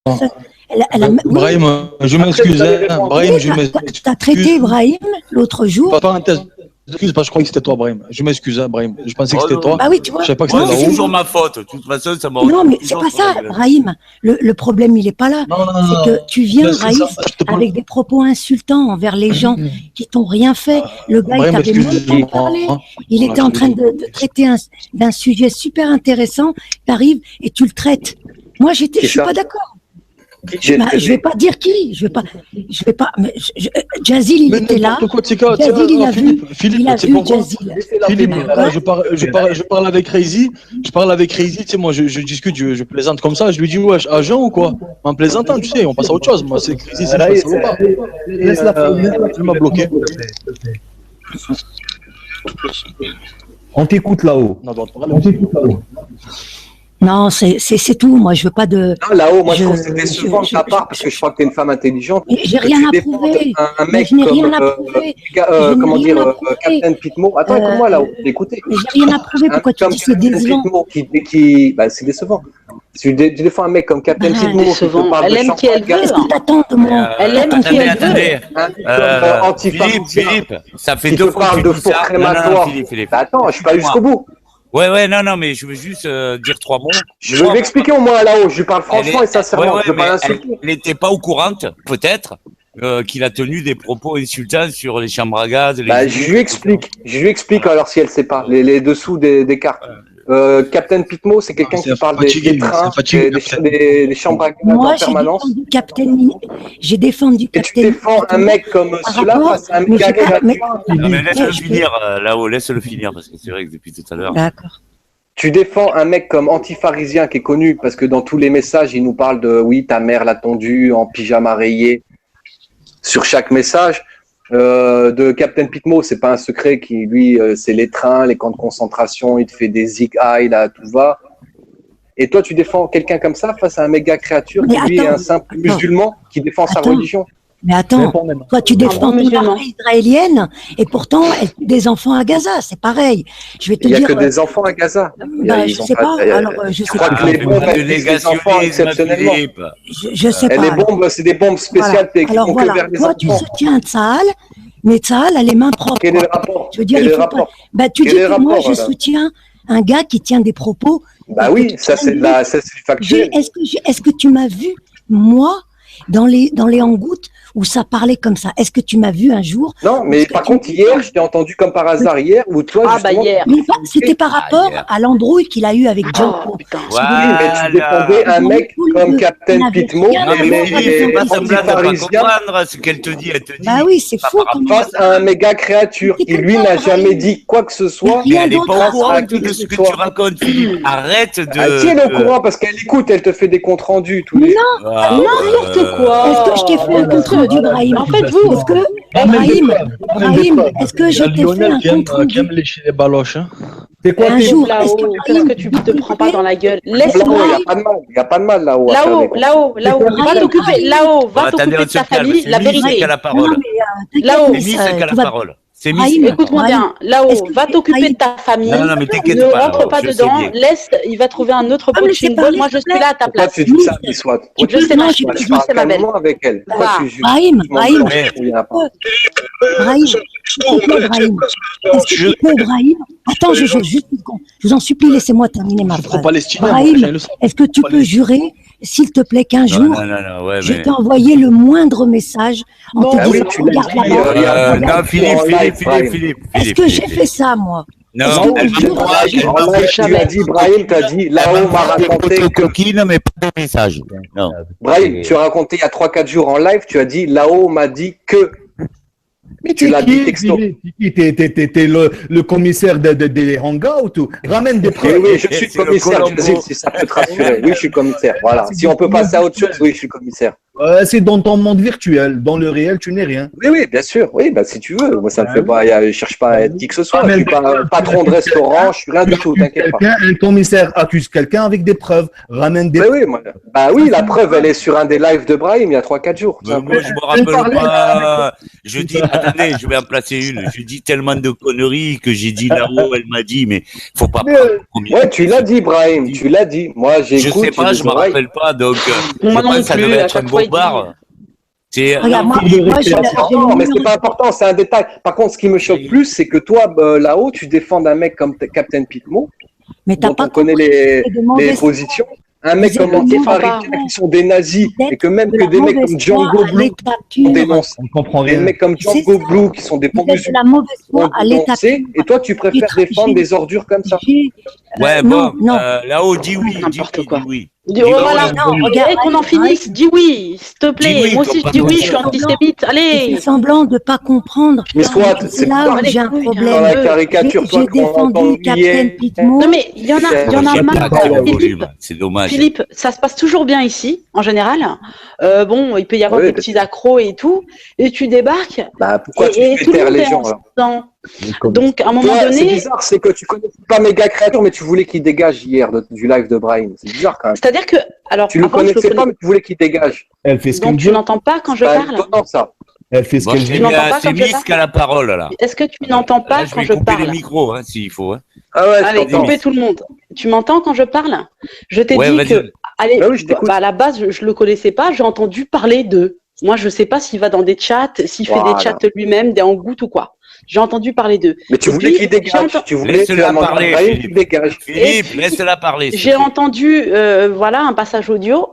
personne. Oui. Brahim, je m'excuse. Brahim, je Tu m'excuse. as traité Brahim l'autre jour. Parenthèse. Excuse, parce que je croyais que c'était toi, Brahim. Je m'excuse, Brahim. Je pensais que c'était toi. Bah oui, tu vois. Je savais pas que Non, c'était c'est là-haut. toujours ma faute. De toute façon, ça m'a. Non, mais c'est pas ça, Brahim. Le problème, il est pas là. C'est que tu viens, Raïf, avec des propos insultants envers les gens qui t'ont rien fait. Le gars, il t'avait même pas parlé. Il était en train de traiter d'un sujet super intéressant. Tu arrives et tu le traites. Moi, je suis pas d'accord. Je vais pas dire qui. Je vais pas. Mais Jazil, il était là. Jazil, il a vu. Il a vu Jazil. Philippe, je parle avec Crazy. Tu sais, moi, je discute, je plaisante comme ça. Je lui dis, ouais, agent ou quoi? En plaisantant, tu sais, on passe à autre chose. Moi, c'est Crazy, c'est pas ça ou pas. Il m'a bloqué. On t'écoute là-haut. On t'écoute là-haut. Non, c'est tout. Moi, je veux pas de. Non, là-haut, moi, je trouve que c'est décevant de ta part parce que je crois que tu es une femme intelligente. J'ai rien à prouver. Un mec comme, Captain Pitmo. Attends, écoute-moi là-haut. Écoutez. J'ai rien à prouver. Pourquoi tu dis c'est décevant? Bah, c'est décevant. Si tu défends un mec comme Captain Pitmo, qui te parle elle aime qui elle veut. Qu'est-ce que t'attends de moi? Elle aime qui elle veut. Philippe, ça fait 2 fois que tu parles de faux crématoires. Attends, je suis pas jusqu'au bout. Ouais, non, mais je veux juste dire 3 mots. Je veux l'expliquer au moins là-haut. Je lui parle franchement et sincèrement. Je veux pas l'insulter. Elle n'était pas au courant, peut-être, qu'il a tenu des propos insultants sur les chambres à gaz. Je lui explique alors si elle sait pas les dessous des cartes. Captain Pitmo, c'est quelqu'un qui parle des trains, des chambres à gaz en permanence. J'ai défendu Captain. Et tu défends un mec comme celui-là face à un mec Non, mais laisse-le finir là-haut, laisse-le finir, parce que c'est vrai que depuis tout à l'heure. D'accord. Tu défends un mec comme Antipharisien qui est connu parce que dans tous les messages, il nous parle de oui, ta mère l'a tondu en pyjama rayé sur chaque message. De Captain Pitmo, c'est pas un secret qui lui, c'est les trains, les camps de concentration, il te fait des zig-eye là, tout va. Et toi, tu défends quelqu'un comme ça face à un méga créature qui lui est un simple musulman qui défend sa religion. Mais attends, toi tu défends l'armée israélienne et pourtant elle tue des enfants à Gaza, c'est pareil. Je vais te dire. Il n'y a que des enfants à Gaza. Je sais pas. Alors je sais pas. Je crois que les bombes des enfants exceptionnellement. Je sais pas. Les bombes, c'est des bombes spéciales qui vont que vers les enfants. Toi tu soutiens Tsahal, mais Tsahal a les mains propres. Quel est le rapport? Je veux dire, il faut pas. Bah tu dis que moi je soutiens un gars qui tient des propos. Bah oui, ça c'est factuel. Est-ce que tu m'as vu moi dans les hangouts où ça parlait comme ça? Est-ce que tu m'as vu un jour? Non, mais par contre, hier, je t'ai entendu comme par hasard hier, où toi, hier. C'était par rapport à l'embrouille qu'il a eu avec Django. Oui, mais tu défendais un mec comme Captain Pitmo. Non, mais c'est pas semblant de pas comprendre ce qu'elle te dit. Elle te dit. Bah oui, c'est faux. Face à un méga créature qui, lui, n'a jamais dit quoi que ce soit. Mais elle n'est pas au courant de ce que tu racontes, Philippe. Arrête de. Elle est au courant parce qu'elle écoute, elle te fait des comptes rendus tous les. Non, n'importe quoi. Est-ce que je t'ai fait un compte rendu, Brahim? En fait, est-ce que Brahim, est-ce que je t'ai fait un compte rendu? Qui aime lécher les baloches, hein? C'est quoi un jour? Est-ce que tu te prends pas dans la gueule? Laisse-moi. Il n'y a pas de mal là-haut. Là-haut. Va t'occuper de ta famille. La vérité. Là-haut. C'est Miss qui a la parole. Écoute-moi bien, là-haut, va t'occuper de ta famille. Non, mais t'inquiète pas. Ne rentre pas dedans. Laisse, il va trouver un autre coaching. Moi, je suis là à ta place. Tu dis ça, Miswat. Je sais pas, je sais ma belle. Avec elle. Brahim, est-ce que tu peux, Brahim? Attends, je vous en supplie, laissez-moi terminer ma phrase. Brahim, est-ce que tu peux jurer, s'il te plaît, qu'un jour, je t'ai envoyé le moindre message en te disant, regarde là-bas. Non, Philippe. Est-ce que j'ai fait ça, moi? Non, tu as dit, Brahim, t'as dit, là-haut, m'a raconté que... coquine, mais pas de message. Non. Brahim, tu as raconté il y a 3-4 jours en live, tu as dit, là-haut m'a dit que... Mais tu l'as dit texto. T'es le commissaire des hangouts. Ramène des preuves. Oui, je suis commissaire, si ça peut te rassurer. Oui, je suis commissaire. Voilà. Si on peut passer à autre chose, oui, je suis commissaire. C'est dans ton monde virtuel. Dans le réel, tu n'es rien. Oui, bien sûr. Oui, bah, si tu veux. Moi, ça me fait pas. Je cherche pas à être qui que ce soit. Je suis pas patron de restaurant. Je suis rien du tout. T'inquiète pas. Un commissaire accuse quelqu'un avec des preuves. Ramène des preuves. Oui, la preuve, elle est sur un des lives de Brahim il y a 3-4 jours. Moi, je me rappelle pas. Je dis, attendez, je vais en placer une. Je dis tellement de conneries que j'ai dit là-haut, elle m'a dit, mais faut pas. Ouais, tu l'as dit, Brahim. Tu l'as dit. Moi, j'écoute. Je sais pas, je me rappelle pas. Donc, je pense que ça devait être un beau bar. Regarde, moi, mais c'est pas important, c'est un détail. Par contre, ce qui me choque plus, c'est que toi, là-haut, tu défends un mec comme Captain Pitmo, dont on connaît les positions. Un mec comme Antifa qui sont des nazis, et que même que des mecs comme Django Blue on dénonce. On comprend rien. Des mecs comme Django Blue qui sont des bons musulmans, et toi, tu préfères défendre des ordures comme ça. Ouais, bon, là-haut, dis oui, n'importe quoi. Oui. Voilà, regarde qu'on en finisse, dis oui, s'il te plaît. Moi aussi, je dis oui, je suis antisémite. Allez. Fais semblant de pas comprendre. Mais soit, c'est là où j'ai un problème. Dans la caricature, j'ai défendu Captain Pitmo. Non, mais il y en a marre. C'est dommage. Philippe, ça se passe toujours bien ici, en général. Bon, il peut y avoir des petits accros et tout. Et tu débarques. Bah, pourquoi tu fais taire les gens, alors? Donc, à un moment donné. C'est bizarre, c'est que tu connais pas Méga Créateur, mais tu voulais qu'il dégage hier du live de Brahim. C'est bizarre quand même. C'est-à-dire que. Alors, tu ne le connaissais pas, mais tu voulais qu'il dégage. Elle fait ce donc, tu n'entends pas quand je parle. Ça. Elle fait ce qu'elle dit. C'est Miss qui a la parole, là. Est-ce que tu n'entends pas quand je parle? Je vais couper le micro, hein, s'il faut. Hein. Ah ouais, allez, coupez tout le monde. Tu m'entends quand je parle? Je t'ai dit que. Allez, à la base, je le connaissais pas, j'ai entendu parler d'eux. Moi, je sais pas s'il va dans des chats, s'il fait des chats lui-même, des hangouts ou quoi. J'ai entendu parler d'eux. Mais tu voulais qu'il dégage. Tu voulais laisse-la parler, qu'il dégage. Philippe, laisse-la parler. J'ai entendu, voilà, un passage audio,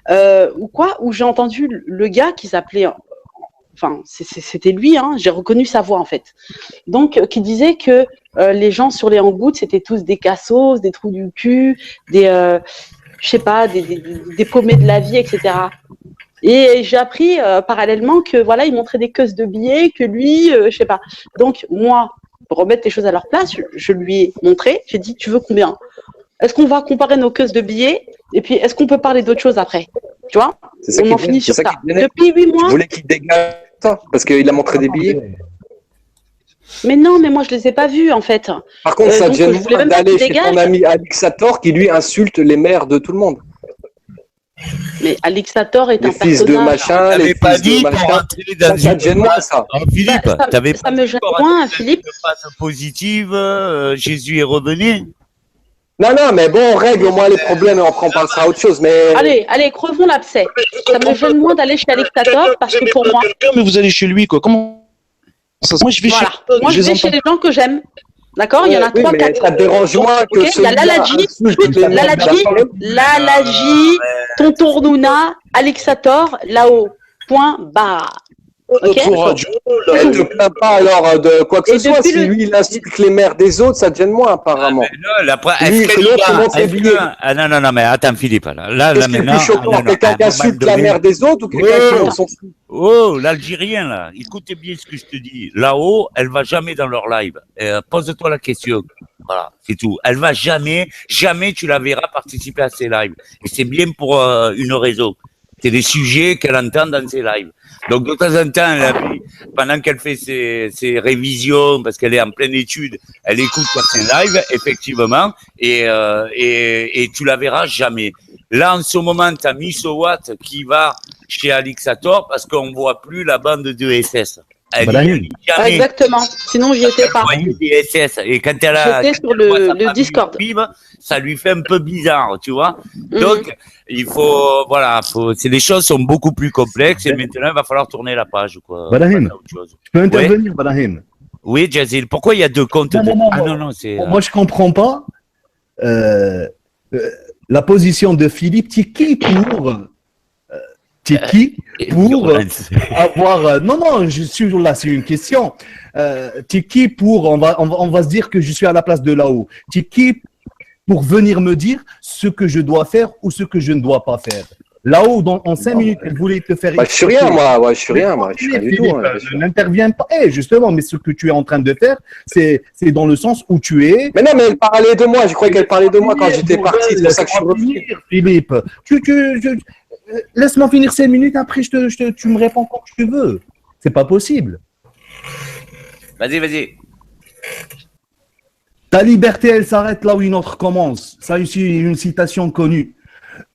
où j'ai entendu le gars qui s'appelait, enfin, c'était lui, hein, j'ai reconnu sa voix en fait. Donc, qui disait que les gens sur les hangouts, c'était tous des cassos, des trous du cul, des, je sais pas, des paumés de la vie, etc. Et j'ai appris parallèlement que voilà, il montrait des queues de billets, que lui, je sais pas. Donc moi, pour remettre les choses à leur place, je lui ai montré. J'ai dit, tu veux combien? Est-ce qu'on va comparer nos queues de billets? Et puis, est-ce qu'on peut parler d'autre chose après? Tu vois? On en finit sur ça. Depuis 8 mois. Tu voulais qu'il dégage ça parce qu'il a montré des billets. Mais non, mais moi je les ai pas vus en fait. Par contre, ça te gêne moins d'aller chez ton ami Alixator qui lui insulte les maires de tout le monde. Mais Alixator est un personnage. Les fils de machin, les fils de machin. Ça te gêne moins, ça. Philippe, t'avais pas ça me gêne moins, Philippe. Phase positive, Jésus est revenu. Non, mais bon, on règle au moins les problèmes et on passera à autre chose. Mais... Allez, crevons l'abcès. Ça me gêne moins d'aller chez Alixator parce que pour moi. Mais vous allez chez lui, quoi. Comment ça, moi, je vais chez les gens que j'aime. D'accord, il y en a 3-4. Ça te dérange moins que il y a Lalaji, Tonton Nouna, Alixator, là-haut. Point barre. Okay. Elle ne plaint pas alors de quoi que ce soit. Si lui, il insulte les mères des autres, ça te gêne moins, apparemment. Non, mais attends, Philippe. Là, maintenant. Quelqu'un qui insulte la mère des autres ou quelqu'un qui s'en fout? Oh, l'Algérien, là. Écoutez bien ce que je te dis. Là-haut, elle va jamais dans leur live. Pose-toi la question. Voilà, c'est tout. Elle va jamais tu la verras participer à ses lives. Et c'est bien pour une raison. C'est des sujets qu'elle entend dans ses lives. Donc, de temps en temps, pendant qu'elle fait ses révisions, parce qu'elle est en pleine étude, elle écoute certains lives, effectivement, et tu la verras jamais. Là, en ce moment, tu as Miss Watt qui va chez Alixator parce qu'on voit plus la bande de SS. Exactement. Sinon, j'y étais pas. Des SS. Et quand elle a, j'étais sur le Discord. Ça lui fait un peu bizarre, tu vois. Donc, il faut, voilà, les choses sont beaucoup plus complexes et maintenant, il va falloir tourner la page, quoi. Brahim, tu peux intervenir, Brahim? Oui, Jazil. Pourquoi il y a deux comptes? Non, c'est. Moi, je comprends pas la position de Philippe Tiki pour. Avoir non, je suis là, c'est une question. Tiki pour on va se dire que je suis à la place de là-haut. Tiki pour venir me dire ce que je dois faire ou ce que je ne dois pas faire. Là-haut, en 5 minutes, elle voulait te faire. Je suis rien, moi. Je suis rien du tout. N'interviens pas. Justement, mais ce que tu es en train de faire, c'est dans le sens où tu es. Mais non, mais elle parlait de moi. Je croyais qu'elle parlait de moi quand j'étais parti. C'est pour ça que je suis revenu. Philippe, Laisse-moi finir 5 minutes, après tu me réponds quand tu veux. C'est pas possible. Vas-y. Ta liberté, elle s'arrête là où une autre commence. Ça, c'est une citation connue.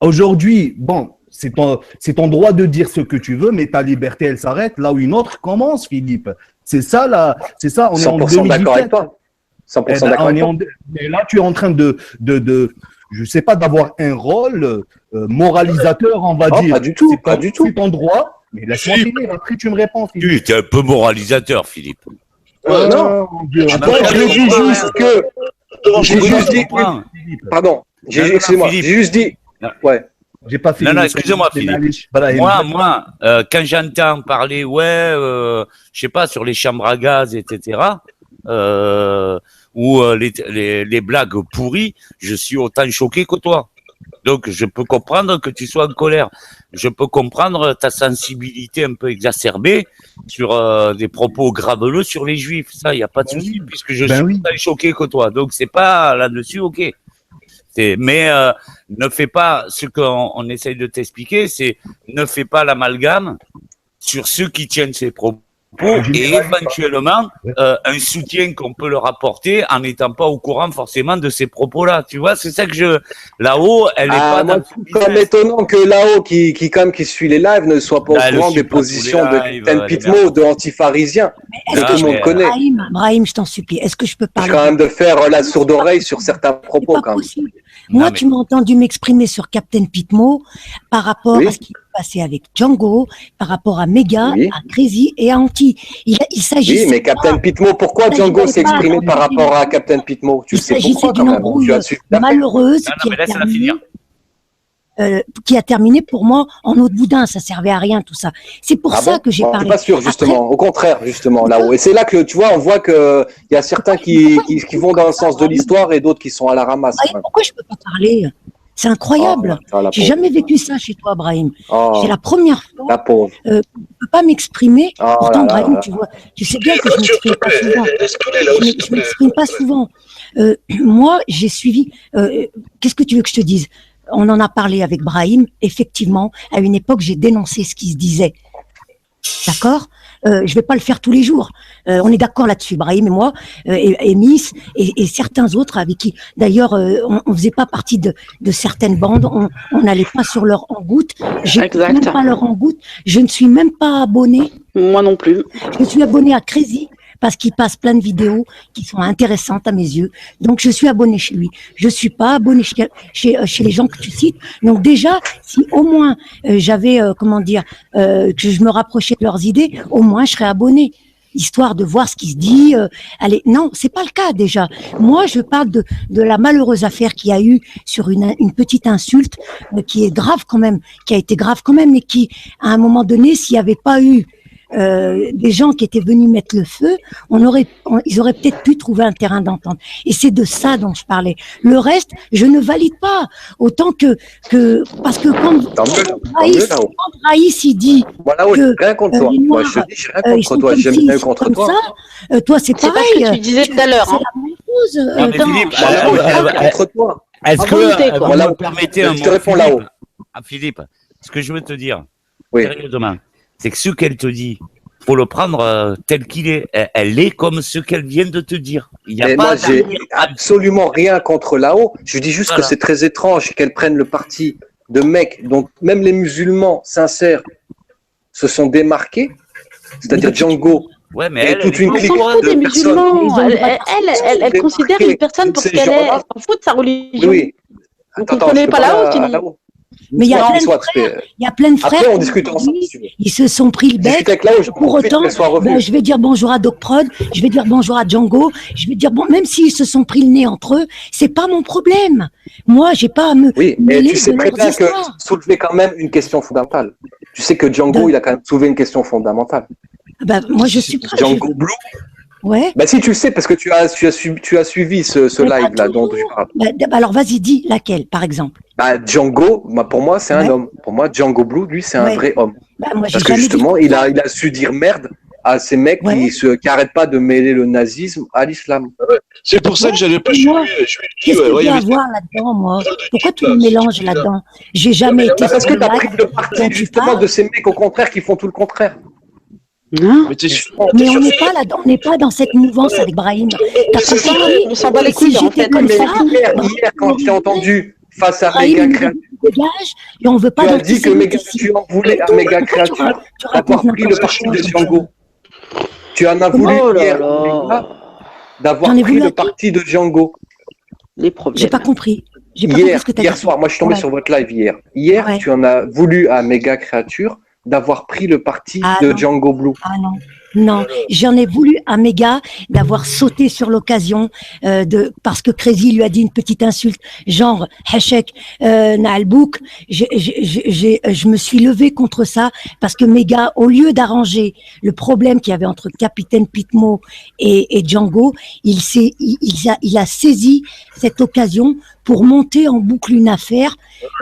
Aujourd'hui, bon, c'est ton droit de dire ce que tu veux, mais ta liberté, elle s'arrête là où une autre commence, Philippe. C'est ça, on est en 100% d'accord avec 2017. toi. 100% d'accord avec toi. Mais là, tu es en train de je sais pas, d'avoir un rôle moralisateur, on va dire. Pas du tout, pas du tout. C'est ton droit, mais laisse-moi finir, après tu me réponds, Philippe. Tu es un peu moralisateur, Philippe. Non, mon Dieu. moi, je dis juste que. J'ai juste dit. Pardon, excusez-moi, j'ai juste dit. Ouais. J'ai pas fini. Non, excusez-moi, Philippe. Moi, quand j'entends parler, je sais pas, sur les chambres à gaz, etc., ou les blagues pourries, je suis autant choqué que toi. Donc, je peux comprendre que tu sois en colère. Je peux comprendre ta sensibilité un peu exacerbée sur des propos graveleux sur les Juifs. Ça, il n'y a pas de souci, puisque je suis autant choqué que toi. Donc, c'est pas là-dessus, ok. Mais ne fais pas ce qu'on essaye de t'expliquer, c'est ne fais pas l'amalgame sur ceux qui tiennent ces propos et éventuellement un soutien qu'on peut leur apporter en n'étant pas au courant forcément de ces propos-là. Tu vois, c'est ça que là-haut, elle n'est pas dans c'est quand même étonnant que là-haut, qui suit les lives, ne soit pas au courant des positions de Captain Pitmo, de antifarisien. Que tout le monde connaît. Brahim, je t'en supplie, est-ce que je peux parler? C'est quand même de faire la sourde oreille sur certains propos, quand même. Moi, tu m'as entendu m'exprimer sur Captain Pitmo par rapport à ce qui est passé avec Django, par rapport à Mega, à Crazy et à Anti. Il s'agit. Oui, mais Captain Pitmo, pourquoi Django s'est exprimé par rapport à Captain Pitmo? Tu sais pourquoi, quand même. Tu as su malheureuse qui a terminé pour moi en eau de boudin, ça servait à rien tout ça. C'est pour ça que j'ai parlé. Je suis pas sûr justement, au contraire justement là-haut. Et c'est là que tu vois, on voit que il y a certains qui vont dans le sens de l'histoire et d'autres qui sont à la ramasse. Pourquoi je peux pas parler? C'est incroyable. J'ai jamais vécu ça chez toi, Brahim. C'est la première fois. La pauvre. Je peux pas m'exprimer. Pourtant, Brahim, tu sais bien que je m'exprime pas souvent. Je m'exprime pas souvent. Moi, j'ai suivi. Qu'est-ce que tu veux que je te dise? On en a parlé avec Brahim. Effectivement, à une époque, j'ai dénoncé ce qui se disait. D'accord? Je vais pas le faire tous les jours. On est d'accord là-dessus, Brahim et moi, et Miss, et certains autres avec qui, d'ailleurs, on faisait pas partie de certaines bandes. On n'allait pas sur leur en-goutte. J'écoute même pas leur en-goutte. Je ne suis même pas abonnée. Moi non plus. Je suis abonnée à Crazy, parce qu'il passe plein de vidéos qui sont intéressantes à mes yeux. Donc, je suis abonnée chez lui. Je suis pas abonnée chez les gens que tu cites. Donc, déjà, si au moins j'avais, que je me rapprochais de leurs idées, au moins je serais abonnée. Histoire de voir ce qui se dit. Allez, non, c'est pas le cas déjà. Moi, je parle de la malheureuse affaire qu'il y a eu sur une petite insulte qui est grave quand même, qui a été grave quand même, mais qui, à un moment donné, s'il n'y avait pas eu des gens qui étaient venus mettre le feu, ils auraient peut-être pu trouver un terrain d'entente. Et c'est de ça dont je parlais. Le reste, je ne valide pas. Autant que parce que quand Raïs, il dit que rien contre toi. Moi, je te dis, j'ai rien contre toi. J'ai jamais eu contre toi. Toi, c'est pareil. C'est pas ce que tu disais tout à l'heure. C'est la même chose. Contre toi. Est-ce que vous me permettez un mot, Philippe, ce que je veux te dire, oui, sérieusement, c'est que ce qu'elle te dit, faut le prendre tel qu'il est. Elle est comme ce qu'elle vient de te dire. Moi, j'ai absolument rien contre là-haut. Je dis juste que c'est très étrange qu'elle prenne le parti de mecs dont même les musulmans sincères se sont démarqués, c'est-à-dire Django. Ouais, mais toute une clique de musulmans. Elle considère une personne pour ce qu'elle est. Elle s'en fout de sa religion. Oui. Vous ne comprenez pas là-haut. Mais il y a plein de frères. Après, on discute ensemble. Ils se sont pris le bec. Pour autant, je vais dire bonjour à Doc Prod, je vais dire bonjour à Django, je vais dire même s'ils se sont pris le nez entre eux, c'est pas mon problème. Moi, j'ai pas à me. Oui, mais tu sais très bien que soulever quand même une question fondamentale. Tu sais que Django, il a quand même soulevé une question fondamentale. Moi, je suis pas. Django Blue. Ouais. Si tu le sais, parce que tu as suivi ce live-là dont je parle. Alors, vas-y, dis laquelle, par exemple. Django, pour moi, c'est un homme. Pour moi, Django Blue, lui, c'est un vrai homme. Moi, parce que justement, il a su dire merde à ces mecs qui arrêtent pas de mêler le nazisme à l'islam. C'est pour ça que j'allais pas. Qu'est-ce que tu as à voir là-dedans, moi? Pourquoi tu me mélanges là-dedans? J'ai jamais été. Parce que tu as pris le parti justement de ces mecs, au contraire, qui font tout le contraire. Non. Mais on n'est pas là, on n'est pas dans cette mouvance avec Brahim. T'as compris? On s'en bat les couilles, en fait. Comme ça, hier, quand j'ai entendu face à Méga Créature, dégage et on veut pas. Tu as dit que tu en voulais à Méga Créature d'avoir pris le parti de Django. Tu en as voulu hier d'avoir pris le parti de Django. Les problèmes. J'ai pas compris. J'ai pas compris ce que tu as dit. Hier soir, moi je suis tombé sur votre live hier. Hier, tu en as voulu à Méga Créature d'avoir pris le parti de Django Blue. Ah non. Non, j'en ai voulu à Méga d'avoir sauté sur l'occasion parce que Crazy lui a dit une petite insulte, genre Hachek Naalbouk. Je me suis levé contre ça parce que Méga, au lieu d'arranger le problème qu'il y avait entre Capitaine Pitmo et Django, il a saisi cette occasion pour monter en boucle une affaire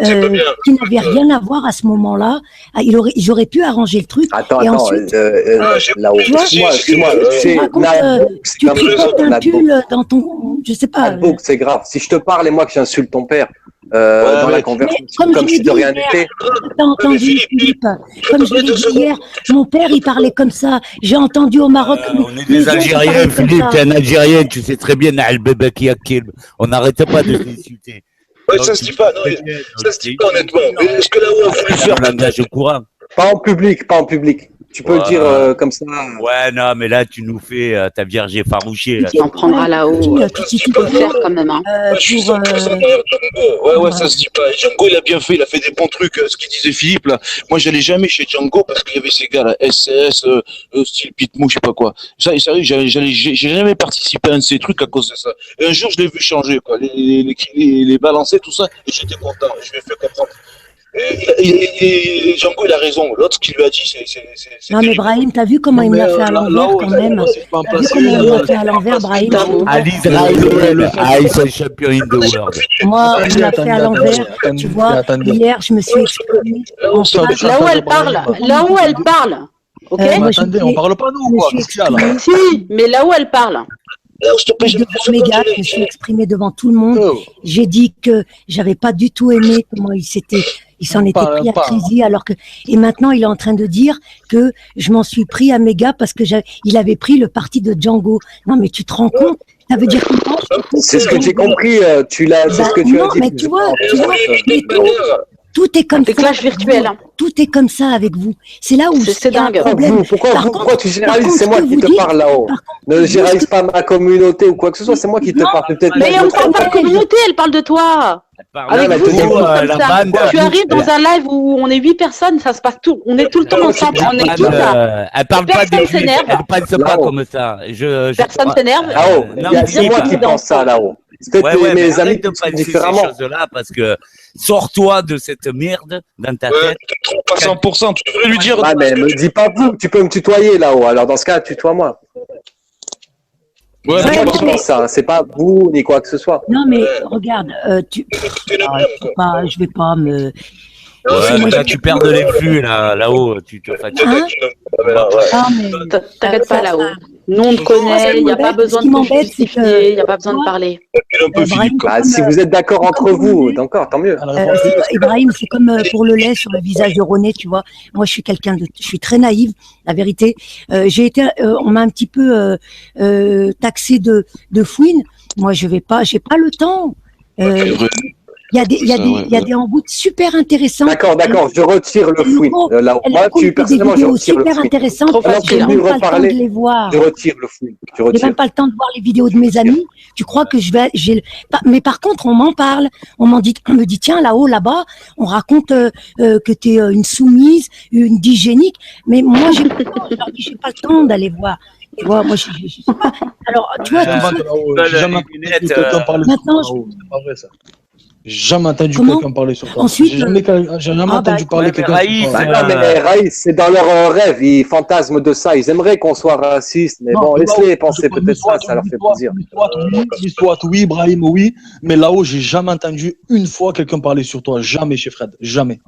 qui n'avait rien à voir à ce moment-là. Ils auraient pu arranger le truc. Attends, là-haut. Tu tripotes un pull dans ton... Je sais pas. C'est grave. Si je te parle et moi que j'insulte ton père dans la conversation, comme si de rien n'était. T'as entendu, Philippe, comme je l'ai dit hier, mon père, il parlait comme ça. J'ai entendu au Maroc... on est des Algériens, Philippe, t'es un Algérien, tu sais très bien, on n'arrête pas de s'insulter. Ouais, ça se dit pas, honnêtement. Mais est-ce que là-haut a voulu faire un langage courant? Pas en public. Tu peux le dire comme ça. Ouais, non, mais là, tu nous fais ta vierge effarouchée. Tu en prendras là-haut. Tu peux le faire quand même. Hein. Ouais, ça se dit pas. Django, il a bien fait, il a fait des bons trucs. Ce qu'il disait Philippe, là. Moi, j'allais jamais chez Django parce qu'il y avait ces gars, là, SCS, style Pitmou, je sais pas quoi. Ça, sérieux, j'ai jamais participé à un de ces trucs à cause de ça. Et un jour, je l'ai vu changer, quoi. Les balancer, tout ça, et j'étais content. Je lui ai fait comprendre. Et Django, il a raison. L'autre qui lui a dit, c'est non, mais Brahim, t'as vu comment il me l'a fait à l'envers quand même? T'as vu comment il me l'a fait à l'envers, Brahim? c'est champion in the world. Moi, il m'a fait à l'envers. Tu vois, hier, je me suis exprimée. Là où elle parle. Ok? Attendez, on parle pas nous, quoi. Si, mais là où elle parle. Devant Méga, je me suis exprimée devant tout le monde. J'ai dit que j'avais pas du tout aimé comment il s'en était pris à Crazy, alors que, et maintenant il est en train de dire que je m'en suis pris à Méga parce que il avait pris le parti de Django. Non, mais tu te rends compte? Ça veut dire que c'est ce que j'ai compris, c'est ce que tu as dit. Mais tu vois, tout est comme ça. Clash virtuel. Tout est comme ça avec vous. C'est là où c'est dingue. Pourquoi tu généralises? C'est moi qui te parle là-haut. Ne généralise pas ma communauté ou quoi que ce soit. C'est moi qui te parle. Mais on ne parle pas de communauté, elle parle de toi. Avec vous, c'est comme ça. Tu arrives dans un live où on est 8 personnes, ça se passe tout. On est tout le temps ensemble. On est tous là. Elle parle pas de s'énerve. Elle pense pas comme ça. Personne s'énerve. C'est moi qui pense ça là-haut. Ouais, mes amis te pensent différemment. Ces choses-là parce que sors-toi de cette merde dans ta tête. Trop pas 100%. Tu devrais lui dire. Ah, mais me dis pas vous. Tu peux me tutoyer là-haut. Alors dans ce cas, tutoie-moi. Ouais, c'est moi qui pense ça. C'est pas vous ni quoi que ce soit. Non, mais regarde, je vais pas me. Ouais, mais là, tu perds de l'influx, là-haut, tu te fatigues. T'arrêtes pas là-haut. Nous, on te connaît, il n'y a pas besoin de te justifier, il n'y a pas besoin de parler. Si vous êtes d'accord entre vous, d'accord, tant mieux. Ibrahim, c'est comme pour le lait sur le visage de René, tu vois. Moi, je suis très naïve, la vérité. On m'a un petit peu taxé de fouine. Moi, j'ai pas le temps. Il y a des embouts super intéressants. D'accord, je retire le fouine. Là, moi, personnellement, je retire le fouine. Super intéressantes. Je n'ai même pas le temps de les voir. Je retire le fouine. Je n'ai même pas le temps de voir les vidéos de mes amis. Tu crois que mais par contre, on m'en parle. On me dit, tiens, là-haut, là-bas, on raconte que tu es une soumise, une digénique. Mais moi, j'ai pas le temps d'aller voir. Tu vois, moi, je sais pas. Alors, tu vois, maintenant, j'ai jamais entendu quelqu'un parler sur toi. Ensuite, j'ai jamais entendu parler quelqu'un sur toi. Non, mais Raïs, c'est dans leur rêve, ils fantasment de ça. Ils aimeraient qu'on soit raciste, mais bon, laisse-les penser peut-être ça leur fait plaisir. L'histoire, oui, Brahim, oui, mais là-haut, j'ai jamais entendu une fois quelqu'un parler sur toi. Jamais, chez Fred, jamais.